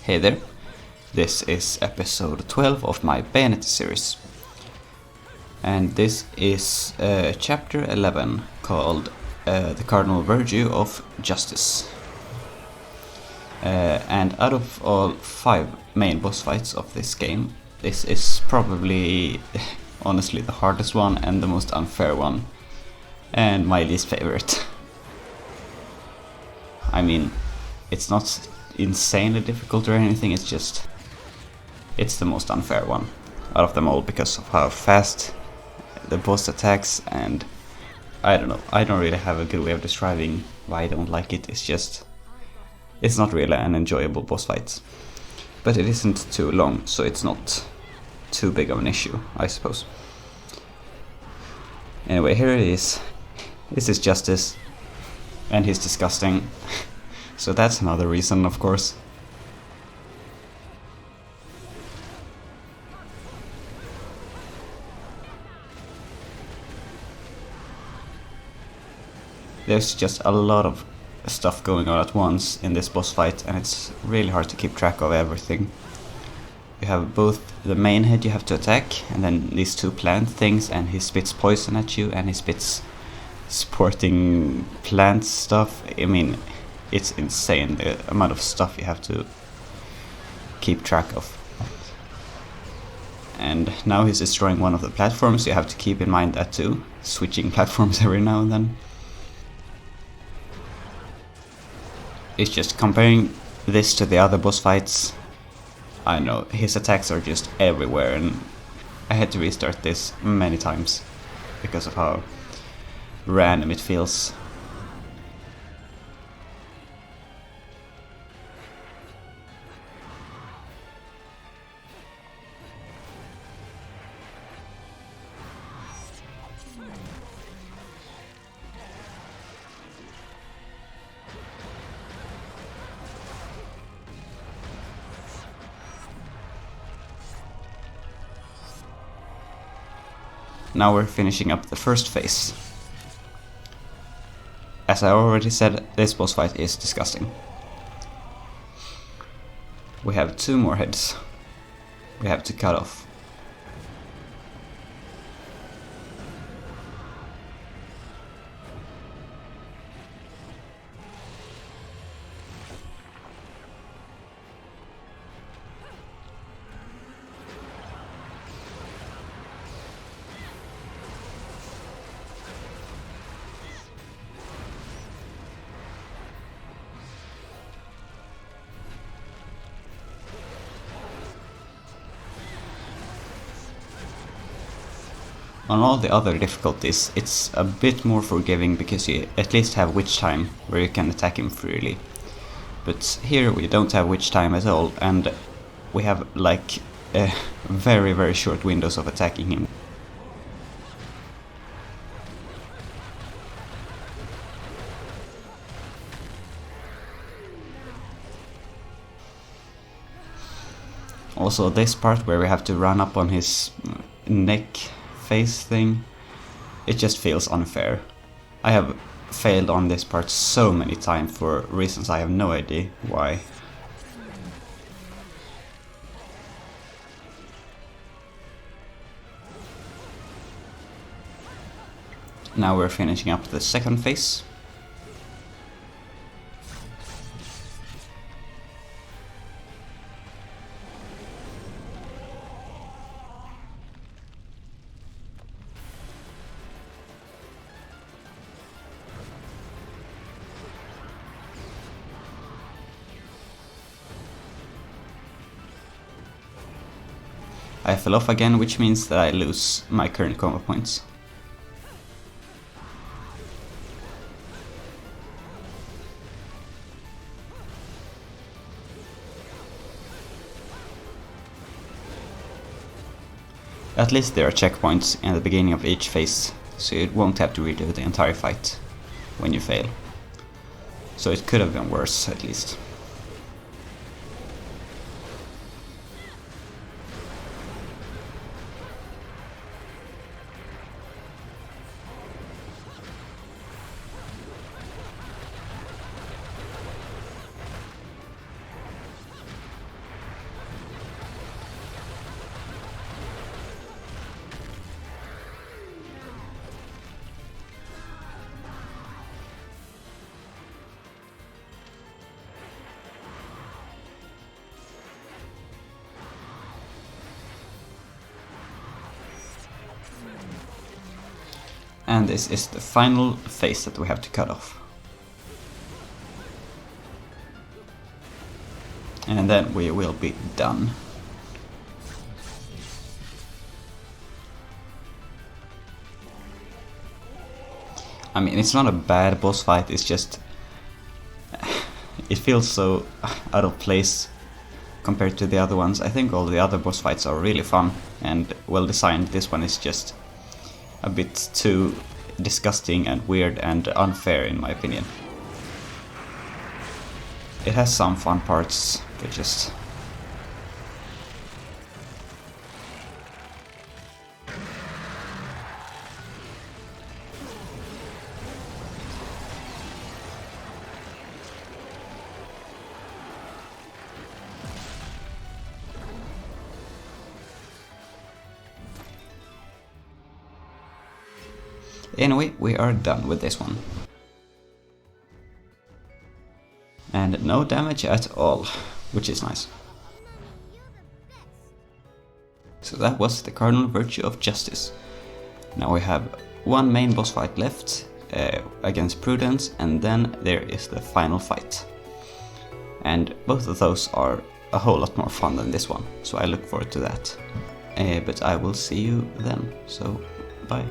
Hey there, this is episode 12 of my Bayonetta series. And this is chapter 11 called The Cardinal Virtue of Justice. And out of all 5 main boss fights of this game, this is probably honestly the hardest one and the most unfair one. And my least favorite. I mean, it's not insanely difficult or anything, it's the most unfair one out of them all because of how fast the boss attacks, and I don't know, I don't really have a good way of describing why I don't like it. It's not really an enjoyable boss fight, but it isn't too long, so it's not too big of an issue, I suppose. Anyway, here it is. This is Justice, and he's disgusting. So that's another reason, of course. There's just a lot of stuff going on at once in this boss fight, and it's really hard to keep track of everything. You have both the main head you have to attack, and then these 2 plant things, and he spits poison at you, and he spits sporting plant stuff. I mean, it's insane the amount of stuff you have to keep track of. And now he's destroying one of the platforms, so you have to keep in mind that too, switching platforms every now and then. It's just comparing this to the other boss fights, I know, his attacks are just everywhere, and I had to restart this many times because of how random it feels. Now we're finishing up the first phase. As I already said, this boss fight is disgusting. We have 2 more heads we have to cut off. On all the other difficulties, it's a bit more forgiving because you at least have witch time where you can attack him freely. But here we don't have witch time at all, and we have like very, very short windows of attacking him. Also, this part where we have to run up on his neck face thing, it just feels unfair. I have failed on this part so many times for reasons I have no idea why. Now we're finishing up the second phase. I fell off again, which means that I lose my current combo points. At least there are checkpoints in the beginning of each phase, so you won't have to redo the entire fight when you fail. So it could have been worse, at least. And this is the final face that we have to cut off. And then we will be done. I mean, it's not a bad boss fight, it's just... it feels so out of place compared to the other ones. I think all the other boss fights are really fun and well designed. This one is just a bit too disgusting and weird and unfair in my opinion. It has some fun parts, but just... Anyway, we are done with this one. And no damage at all, which is nice. So that was the Cardinal Virtue of Justice. Now we have one main boss fight left against Prudence, and then there is the final fight. And both of those are a whole lot more fun than this one, so I look forward to that. But I will see you then, so bye.